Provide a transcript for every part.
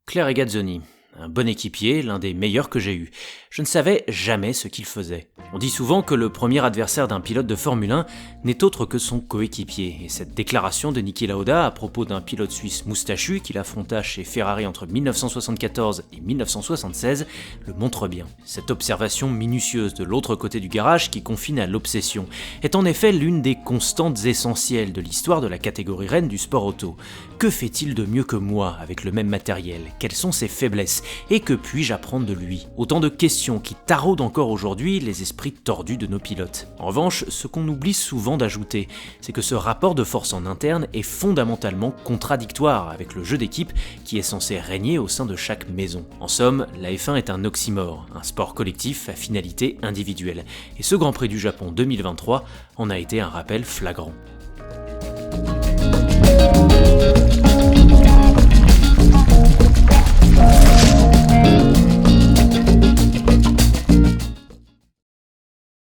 Claire Regazzoni, un bon équipier, l'un des meilleurs que j'ai eu. Je ne savais jamais ce qu'il faisait. On dit souvent que le premier adversaire d'un pilote de Formule 1 n'est autre que son coéquipier, et cette déclaration de Niki Lauda à propos d'un pilote suisse moustachu qu'il affronta chez Ferrari entre 1974 et 1976 le montre bien. Cette observation minutieuse de l'autre côté du garage qui confine à l'obsession est en effet l'une des constantes essentielles de l'histoire de la catégorie reine du sport auto. Que fait-il de mieux que moi avec le même matériel? Quelles sont ses faiblesses? Et que puis-je apprendre de lui? Autant de questions qui taraudent encore aujourd'hui les esprits tordus de nos pilotes. En revanche, ce qu'on oublie souvent d'ajouter, c'est que ce rapport de force en interne est fondamentalement contradictoire avec le jeu d'équipe qui est censé régner au sein de chaque maison. En somme, la F1 est un oxymore, un sport collectif à finalité individuelle. Et ce Grand Prix du Japon 2023 en a été un rappel flagrant.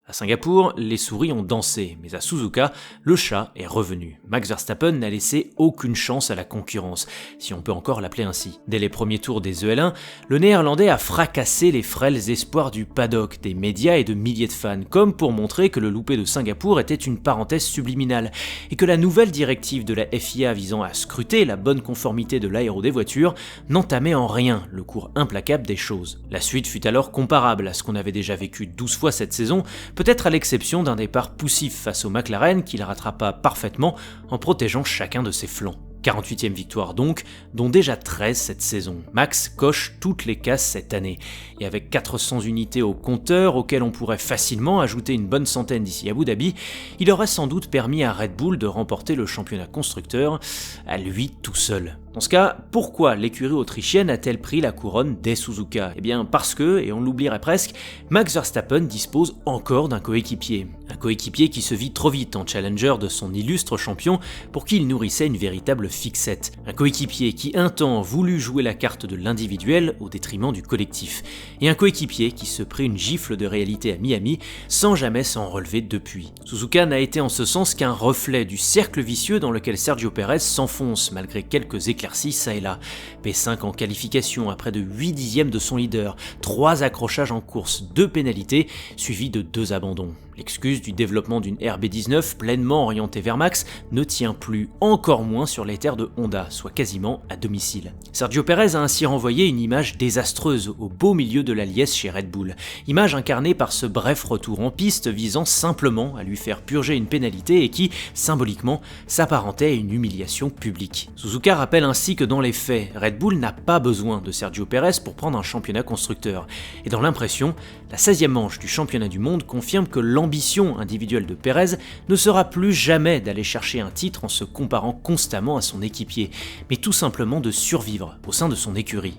À Singapour, les souris ont dansé, mais à Suzuka, le chat est revenu. Max Verstappen n'a laissé aucune chance à la concurrence, si on peut encore l'appeler ainsi. Dès les premiers tours des EL1, le Néerlandais a fracassé les frêles espoirs du paddock, des médias et de milliers de fans, comme pour montrer que le loupé de Singapour était une parenthèse subliminale, et que la nouvelle directive de la FIA visant à scruter la bonne conformité de l'aéro des voitures n'entamait en rien le cours implacable des choses. La suite fut alors comparable à ce qu'on avait déjà vécu 12 fois cette saison, peut-être à l'exception d'un départ poussif face au McLaren qui la rattrapa parfaitement en protégeant chacun de ses flancs. 48e victoire donc, dont déjà 13 cette saison. Max coche toutes les cases cette année. Et avec 400 unités au compteur, auxquelles on pourrait facilement ajouter une bonne centaine d'ici Abu Dhabi, il aurait sans doute permis à Red Bull de remporter le championnat constructeur à lui tout seul. Dans ce cas, pourquoi l'écurie autrichienne a-t-elle pris la couronne dès Suzuka? Eh bien parce que, et on l'oublierait presque, Max Verstappen dispose encore d'un coéquipier. Un coéquipier qui se vit trop vite en challenger de son illustre champion pour qui il nourrissait une véritable fixette. Un coéquipier qui un temps voulut jouer la carte de l'individuel au détriment du collectif. Et un coéquipier qui se prit une gifle de réalité à Miami sans jamais s'en relever depuis. Suzuka n'a été en ce sens qu'un reflet du cercle vicieux dans lequel Sergio Pérez s'enfonce malgré quelques éclaircies ça et là. P5 en qualification à près de 8 dixièmes de son leader, 3 accrochages en course, 2 pénalités, suivis de 2 abandons. L'excuse du développement d'une RB19 pleinement orientée vers Max ne tient plus, encore moins sur les terres de Honda, soit quasiment à domicile. Sergio Pérez a ainsi renvoyé une image désastreuse au beau milieu de la liesse chez Red Bull, image incarnée par ce bref retour en piste visant simplement à lui faire purger une pénalité et qui, symboliquement, s'apparentait à une humiliation publique. Suzuka rappelle ainsi que dans les faits, Red Bull n'a pas besoin de Sergio Pérez pour prendre un championnat constructeur, et dans l'impression, la 16e manche du championnat du monde confirme que l'ambition individuelle de Pérez ne sera plus jamais d'aller chercher un titre en se comparant constamment à son équipier, mais tout simplement de survivre au sein de son écurie.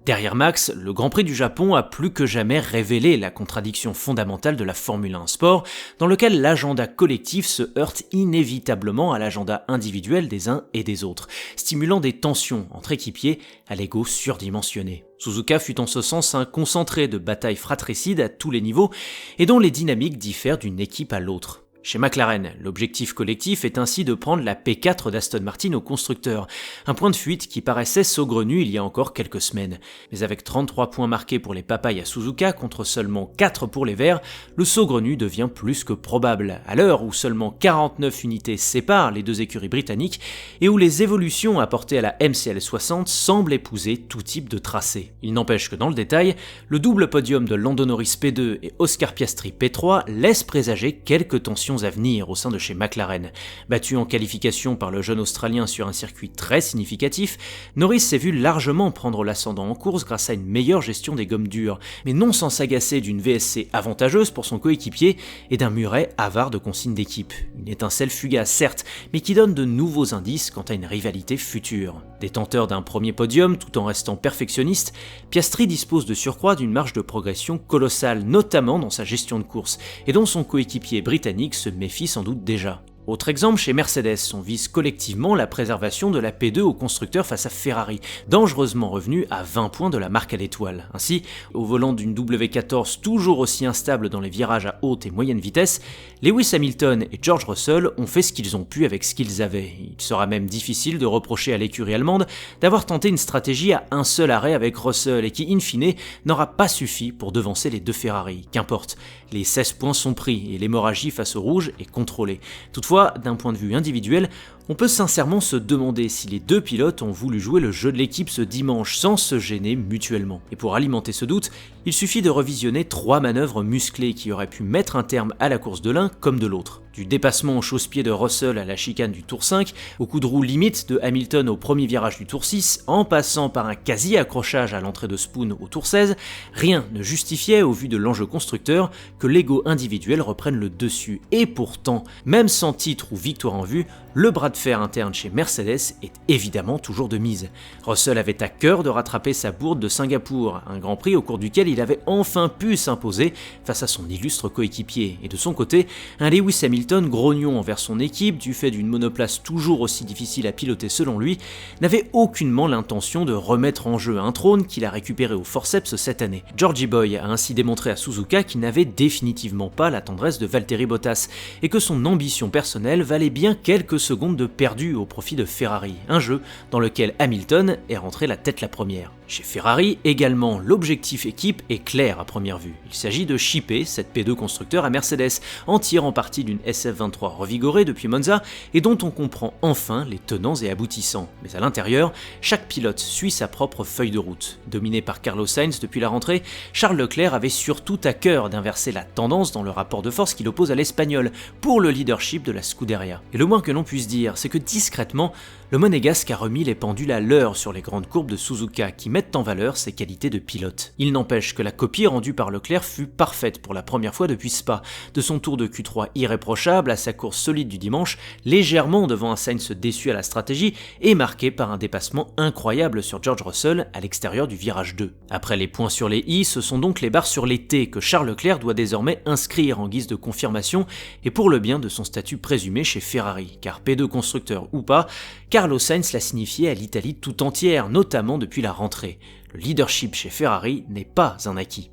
Derrière Max, le Grand Prix du Japon a plus que jamais révélé la contradiction fondamentale de la Formule 1 sport, dans lequel l'agenda collectif se heurte inévitablement à l'agenda individuel des uns et des autres, stimulant des tensions entre équipiers à l'ego surdimensionné. Suzuka fut en ce sens un concentré de batailles fratricides à tous les niveaux et dont les dynamiques diffèrent d'une équipe à l'autre. Chez McLaren, l'objectif collectif est ainsi de prendre la P4 d'Aston Martin au constructeur, un point de fuite qui paraissait saugrenu il y a encore quelques semaines. Mais avec 33 points marqués pour les papayes à Suzuka contre seulement 4 pour les verts, le saugrenu devient plus que probable, à l'heure où seulement 49 unités séparent les deux écuries britanniques et où les évolutions apportées à la MCL 60 semblent épouser tout type de tracé. Il n'empêche que dans le détail, le double podium de Lando Norris P2 et Oscar Piastri P3 laisse présager quelques tensions à venir au sein de chez McLaren. Battu en qualification par le jeune Australien sur un circuit très significatif, Norris s'est vu largement prendre l'ascendant en course grâce à une meilleure gestion des gommes dures, mais non sans s'agacer d'une VSC avantageuse pour son coéquipier et d'un Murray avare de consignes d'équipe. Une étincelle fugace certes, mais qui donne de nouveaux indices quant à une rivalité future. Détenteur d'un premier podium tout en restant perfectionniste, Piastri dispose de surcroît d'une marge de progression colossale, notamment dans sa gestion de course, et dont son coéquipier britannique se méfie sans doute déjà. Autre exemple chez Mercedes, on vise collectivement la préservation de la P2 au constructeur face à Ferrari, dangereusement revenu à 20 points de la marque à l'étoile. Ainsi, au volant d'une W14 toujours aussi instable dans les virages à haute et moyenne vitesse, Lewis Hamilton et George Russell ont fait ce qu'ils ont pu avec ce qu'ils avaient. Il sera même difficile de reprocher à l'écurie allemande d'avoir tenté une stratégie à un seul arrêt avec Russell et qui, in fine, n'aura pas suffi pour devancer les deux Ferrari. Qu'importe, les 16 points sont pris et l'hémorragie face au rouge est contrôlée. Toutefois, d'un point de vue individuel, on peut sincèrement se demander si les deux pilotes ont voulu jouer le jeu de l'équipe ce dimanche sans se gêner mutuellement. Et pour alimenter ce doute, il suffit de revisionner 3 manœuvres musclées qui auraient pu mettre un terme à la course de l'un comme de l'autre. Du dépassement au chausse-pied de Russell à la chicane du tour 5, au coup de roue limite de Hamilton au premier virage du tour 6, en passant par un quasi-accrochage à l'entrée de Spoon au tour 16, rien ne justifiait au vu de l'enjeu constructeur que l'ego individuel reprenne le dessus. Et pourtant, même sans titre ou victoire en vue, le bras de fer interne chez Mercedes est évidemment toujours de mise. Russell avait à cœur de rattraper sa bourde de Singapour, un Grand Prix au cours duquel il avait enfin pu s'imposer face à son illustre coéquipier. Et de son côté, un Lewis Hamilton grognon envers son équipe du fait d'une monoplace toujours aussi difficile à piloter selon lui, n'avait aucunement l'intention de remettre en jeu un trône qu'il a récupéré au forceps cette année. Georgie Boy a ainsi démontré à Suzuka qu'il n'avait définitivement pas la tendresse de Valtteri Bottas et que son ambition personnelle valait bien quelques secondes de perdu au profit de Ferrari, un jeu dans lequel Hamilton est rentré la tête la première. Chez Ferrari également, l'objectif équipe est clair à première vue. Il s'agit de shipper cette P2 constructeur à Mercedes en tirant parti d'une SF23 revigorée depuis Monza et dont on comprend enfin les tenants et aboutissants. Mais à l'intérieur, chaque pilote suit sa propre feuille de route. Dominé par Carlos Sainz depuis la rentrée, Charles Leclerc avait surtout à cœur d'inverser la tendance dans le rapport de force qu'il oppose à l'Espagnol pour le leadership de la Scuderia. Et le moins que l'on puisse dire, c'est que discrètement, le Monégasque a remis les pendules à l'heure sur les grandes courbes de Suzuka qui mettent en valeur ses qualités de pilote. Il n'empêche que la copie rendue par Leclerc fut parfaite pour la première fois depuis Spa, de son tour de Q3 irréprochable à sa course solide du dimanche, légèrement devant un Sainz déçu à la stratégie et marqué par un dépassement incroyable sur George Russell à l'extérieur du virage 2. Après les points sur les i, ce sont donc les barres sur les t que Charles Leclerc doit désormais inscrire en guise de confirmation et pour le bien de son statut présumé chez Ferrari, car P2 constructeur ou pas, Carlos Sainz l'a signifié à l'Italie tout entière, notamment depuis la rentrée. Le leadership chez Ferrari n'est pas un acquis.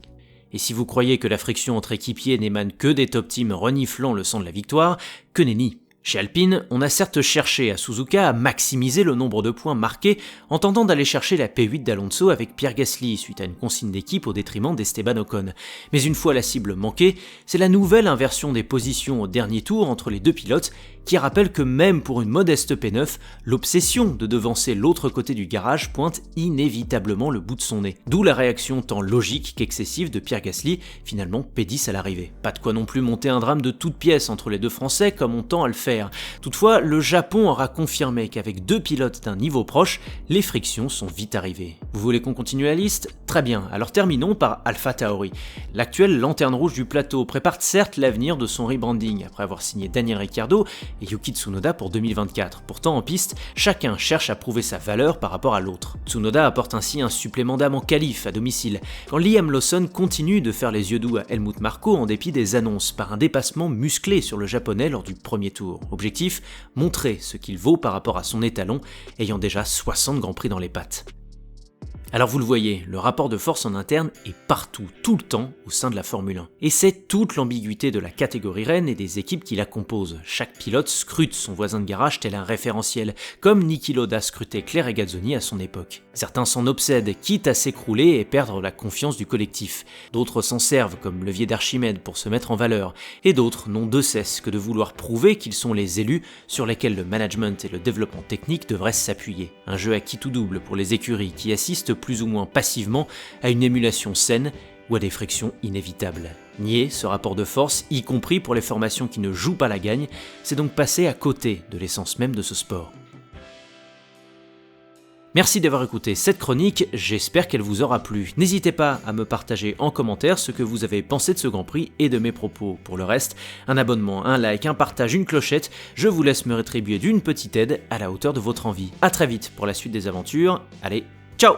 Et si vous croyez que la friction entre équipiers n'émane que des top teams reniflant le sang de la victoire, que nenni. Chez Alpine, on a certes cherché à Suzuka à maximiser le nombre de points marqués en tentant d'aller chercher la P8 d'Alonso avec Pierre Gasly suite à une consigne d'équipe au détriment d'Esteban Ocon. Mais une fois la cible manquée, c'est la nouvelle inversion des positions au dernier tour entre les deux pilotes qui rappelle que même pour une modeste P9, l'obsession de devancer l'autre côté du garage pointe inévitablement le bout de son nez. D'où la réaction tant logique qu'excessive de Pierre Gasly, finalement P10 à l'arrivée. Pas de quoi non plus monter un drame de toutes pièces entre les deux Français comme on tend à le faire. Toutefois, le Japon aura confirmé qu'avec deux pilotes d'un niveau proche, les frictions sont vite arrivées. Vous voulez qu'on continue la liste ? Très bien, alors terminons par AlphaTauri. L'actuelle lanterne rouge du plateau prépare certes l'avenir de son rebranding après avoir signé Daniel Ricciardo et Yuki Tsunoda pour 2024. Pourtant en piste, chacun cherche à prouver sa valeur par rapport à l'autre. Tsunoda apporte ainsi un supplément d'âme en qualif à domicile, quand Liam Lawson continue de faire les yeux doux à Helmut Marko en dépit des annonces par un dépassement musclé sur le japonais lors du premier tour. Objectif, montrer ce qu'il vaut par rapport à son étalon, ayant déjà 60 grands prix dans les pattes. Alors vous le voyez, le rapport de force en interne est partout, tout le temps, au sein de la Formule 1. Et c'est toute l'ambiguïté de la catégorie reine et des équipes qui la composent. Chaque pilote scrute son voisin de garage tel un référentiel, comme Niki Lauda scrutait Claire Regazzoni à son époque. Certains s'en obsèdent, quitte à s'écrouler et perdre la confiance du collectif. D'autres s'en servent comme levier d'Archimède pour se mettre en valeur. Et d'autres n'ont de cesse que de vouloir prouver qu'ils sont les élus sur lesquels le management et le développement technique devraient s'appuyer. Un jeu à qui tout double pour les écuries qui assistent plus ou moins passivement à une émulation saine ou à des frictions inévitables. Nier ce rapport de force, y compris pour les formations qui ne jouent pas la gagne, c'est donc passer à côté de l'essence même de ce sport. Merci d'avoir écouté cette chronique, j'espère qu'elle vous aura plu. N'hésitez pas à me partager en commentaire ce que vous avez pensé de ce Grand Prix et de mes propos. Pour le reste, un abonnement, un like, un partage, une clochette, je vous laisse me rétribuer d'une petite aide à la hauteur de votre envie. A très vite pour la suite des aventures, allez, ciao!